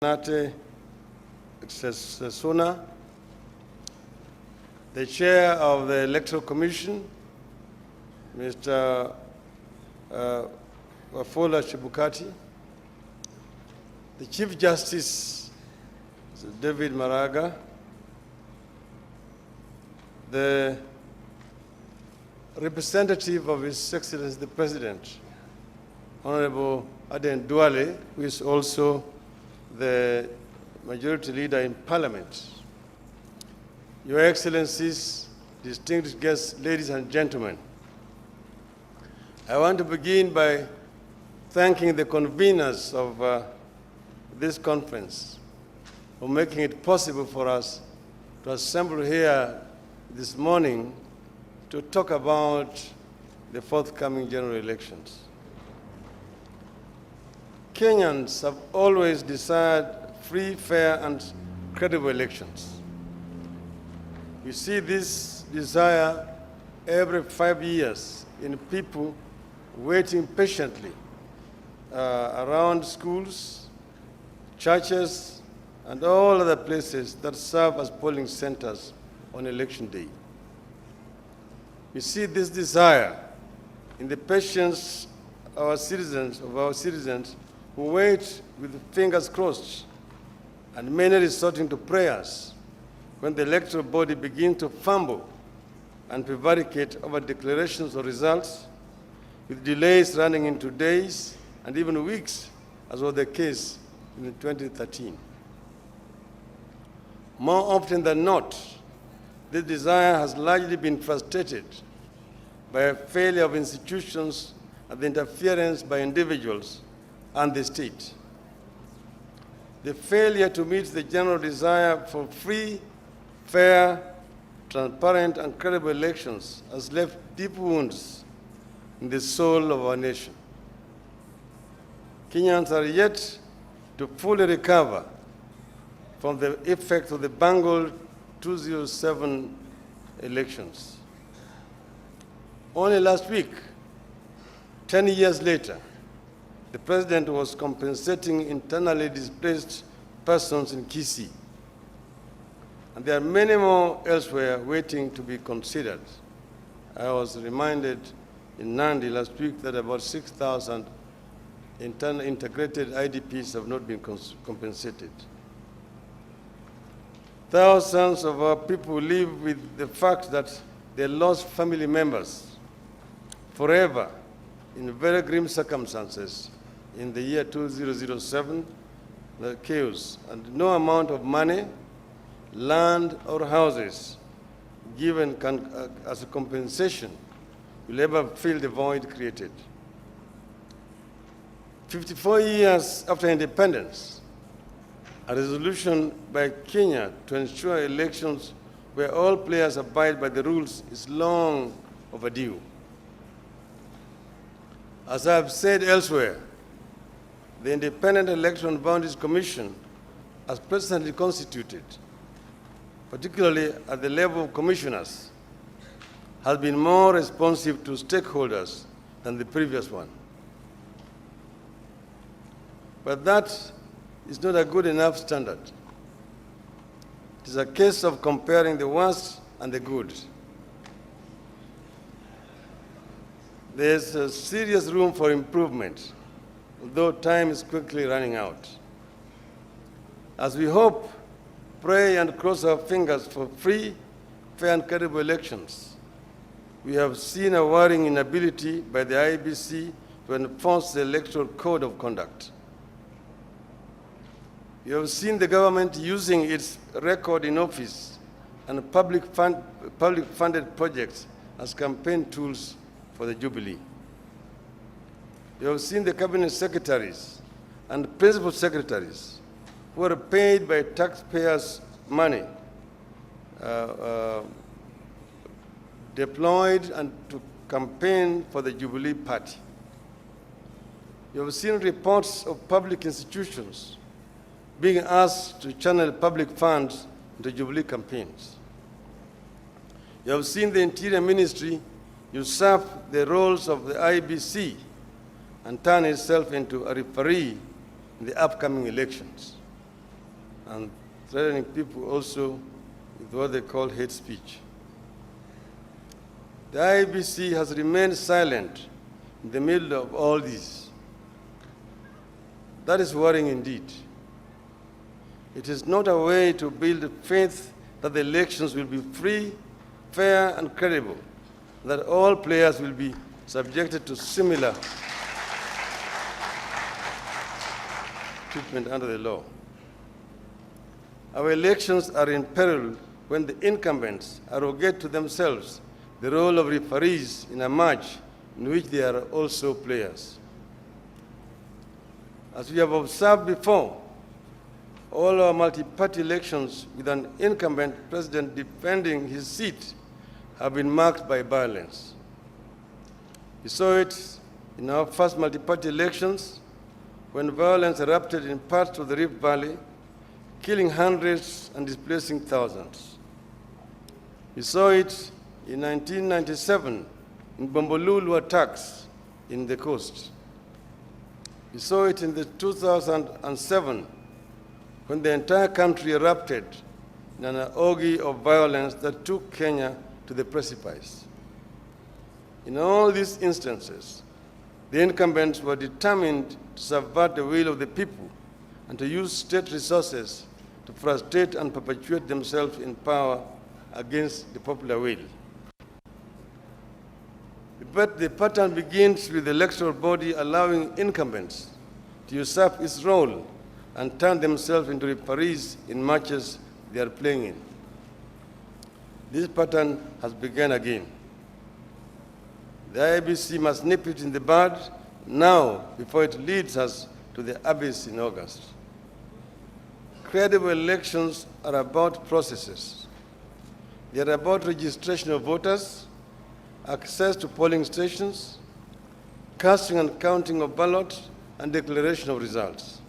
Nate Sona, the Chair of the Electoral Commission, Mr. Wafula Chebukati, the Chief Justice, Mr. David Maraga, the representative of His Excellency the President, Honorable Aden Duale, who is also the majority leader in Parliament. Your Excellencies, distinguished guests, ladies and gentlemen, I want to begin by thanking the conveners of this conference for making it possible for us to assemble here this morning to talk about the forthcoming general elections. Kenyans have always desired free, fair, and credible elections. We see this desire every 5 years in people waiting patiently around schools, churches, and all other places that serve as polling centers on election day. We see this desire in the patience of our citizens who wait with fingers crossed and many resorting to prayers when the electoral body begins to fumble and prevaricate over declarations or results, with delays running into days and even weeks, as was the case in 2013. More often than not, this desire has largely been frustrated by a failure of institutions and the interference by individuals and the state. The failure to meet the general desire for free, fair, transparent, and credible elections has left deep wounds in the soul of our nation. Kenyans are yet to fully recover from the effects of the bungled 2007 elections. Only last week, 10 years later, the President was compensating internally displaced persons in Kisii. And there are many more elsewhere waiting to be considered. I was reminded in Nandi last week that about 6,000 integrated IDPs have not been compensated. Thousands of our people live with the fact that they lost family members forever in very grim circumstances in the year 2007, the chaos, and no amount of money, land, or houses given as a compensation will ever fill the void created. 54 years after independence, a resolution by Kenya to ensure elections where all players abide by the rules is long overdue. As I have said elsewhere, the Independent Election Boundaries Commission, as presently constituted, particularly at the level of commissioners, has been more responsive to stakeholders than the previous one. But that is not a good enough standard. It is a case of comparing the worst and the good. There is a serious room for improvement, although time is quickly running out. As we hope, pray, and cross our fingers for free, fair, and credible elections, we have seen a worrying inability by the IEBC to enforce the Electoral Code of Conduct. We have seen the government using its record in office and public-funded projects as campaign tools for the Jubilee. We have seen the cabinet secretaries and principal secretaries who are paid by taxpayers' money deployed and to campaign for the Jubilee Party. We have seen reports of public institutions being asked to channel public funds into Jubilee campaigns. You have seen the Interior Ministry usurp the roles of the IBC and turn itself into a referee in the upcoming elections. and threatening people also with what they call hate speech. The IEBC has remained silent in the middle of all this. That is worrying indeed. It is not a way to build faith that the elections will be free, fair, and credible, that all players will be subjected to similar treatment under the law. Our elections are in peril when the incumbents arrogate to themselves the role of referees in a match in which they are also players. As we have observed before, all our multi-party elections with an incumbent president defending his seat have been marked by violence. We saw it in our first multi-party elections when violence erupted in parts of the Rift Valley, killing hundreds and displacing thousands. We saw it in 1997 in Bombolulu attacks in the coast. We saw it in the 2007 when the entire country erupted in an orgy of violence that took Kenya to the precipice. In all these instances, the incumbents were determined to subvert the will of the people and to use state resources to frustrate and perpetuate themselves in power against the popular will. But the pattern begins with the electoral body allowing incumbents to usurp its role and turn themselves into referees in matches they are playing in. This pattern has begun again. The IEBC must nip it in the bud now before it leads us to the abyss in August. Credible elections are about processes. They are about registration of voters, access to polling stations, casting and counting of ballots, and declaration of results.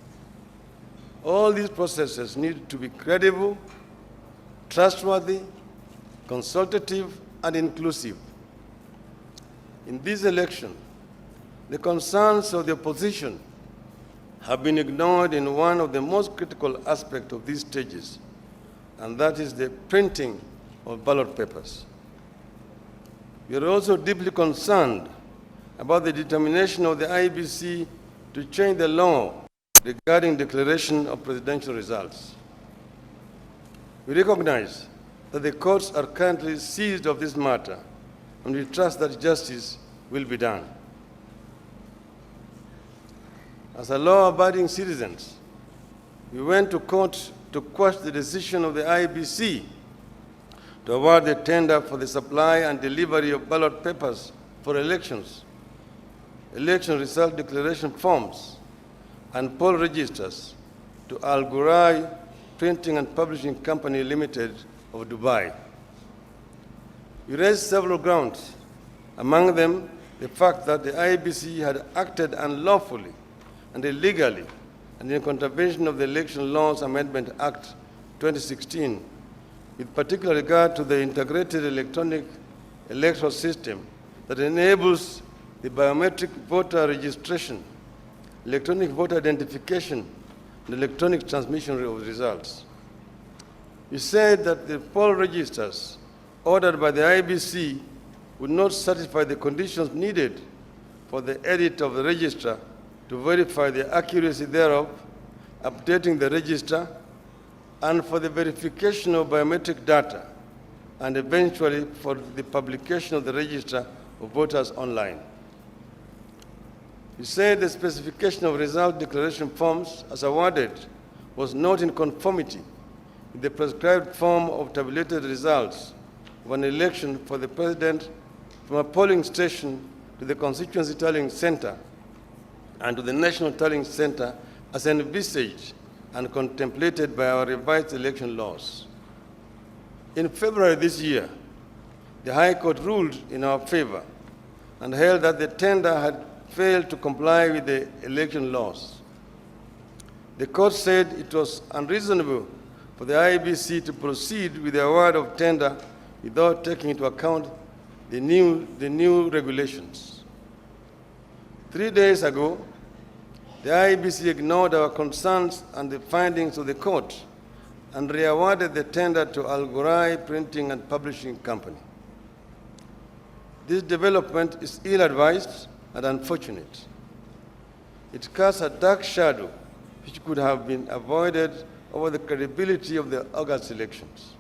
All these processes need to be credible, trustworthy, consultative, and inclusive. In this election, the concerns of the opposition have been ignored in one of the most critical aspects of these stages, and that is the printing of ballot papers. We are also deeply concerned about the determination of the IEBC to change the law regarding declaration of presidential results. We recognize that the courts are currently seized of this matter, and we trust that justice will be done. As a law-abiding citizens, we went to court to quash the decision of the IEBC to award the tender for the supply and delivery of ballot papers for elections, election result declaration forms, and poll registers to Al Ghurair Printing and Publishing Company Limited of Dubai. We raised several grounds, among them the fact that the IEBC had acted unlawfully and illegally and in contravention of the Election Laws Amendment Act 2016, with particular regard to the integrated electronic electoral system that enables the biometric voter registration, electronic voter identification, and electronic transmission of results. We said that the poll registers ordered by the IEBC would not satisfy the conditions needed for the edit of the register to verify the accuracy thereof, updating the register, and for the verification of biometric data, and eventually for the publication of the register of voters online. We said the specification of result declaration forms as awarded was not in conformity with the prescribed form of tabulated results of an election for the president from a polling station to the constituency tallying center and to the national tallying center as envisaged and contemplated by our revised election laws. In February this year, the High Court ruled in our favor and held that the tender had failed to comply with the election laws. The court said it was unreasonable for the IEBC to proceed with the award of tender without taking into account the new regulations. 3 days ago, the IEBC ignored our concerns and the findings of the court and re-awarded the tender to Al Ghurair Printing and Publishing Company. This development is ill-advised and unfortunate. It casts a dark shadow which could have been avoided over the credibility of the August elections.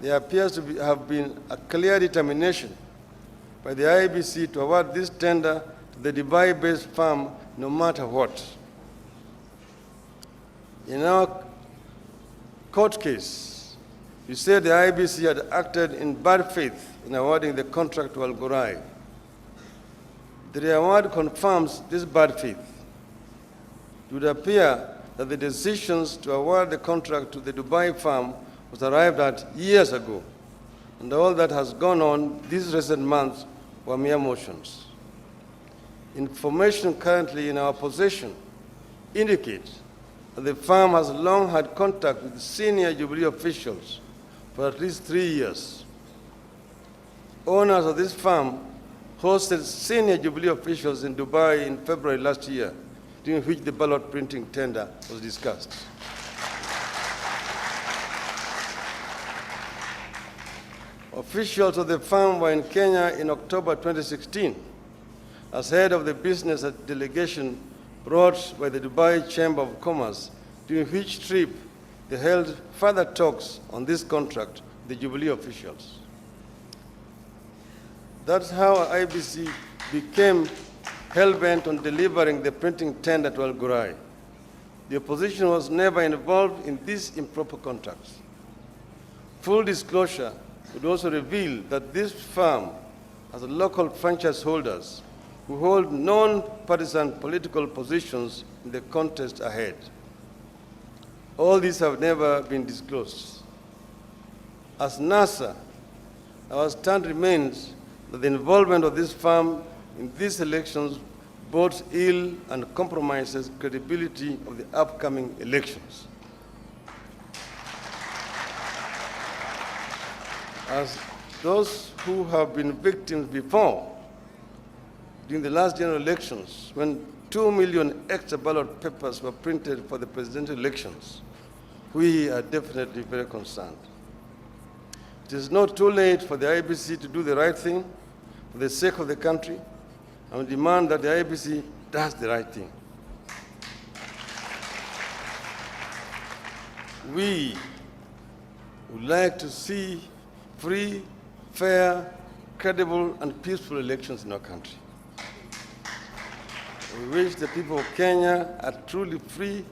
There appears to have been a clear determination by the IEBC to award this tender to the Dubai-based firm no matter what. In our court case, you said the IEBC had acted in bad faith in awarding the contract to Al Ghurair. The award confirms this bad faith. It would appear that the decisions to award the contract to the Dubai firm was arrived at years ago, and all that has gone on these recent months were mere motions. Information currently in our possession indicates that the firm has long had contact with senior Jubilee officials for at least 3 years. Owners of this firm hosted senior Jubilee officials in Dubai in February last year, during which the ballot printing tender was discussed. Officials of the firm were in Kenya in October 2016 as head of the business delegation brought by the Dubai Chamber of Commerce, during which trip they held further talks on this contract with the Jubilee officials. That's how IBC became hell-bent on delivering the printing tender to Al Ghurair. The opposition was never involved in these improper contracts. Full disclosure would also reveal that this firm has local franchise holders who hold non-partisan political positions in the contest ahead. All these have never been disclosed. As NASA, our stand remains that the involvement of this firm in these elections bodes ill and compromises credibility of the upcoming elections. As those who have been victims before, during the last general elections, when 2 million extra ballot papers were printed for the presidential elections, we are definitely very concerned. It is not too late for the IEBC to do the right thing for the sake of the country, and we demand that the IEBC does the right thing. We would like to see free, fair, credible, and peaceful elections in our country. We wish the people of Kenya a truly free,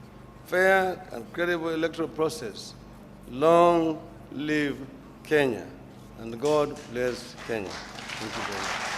fair, and credible electoral process. Long live Kenya, and God bless Kenya. Thank you very much.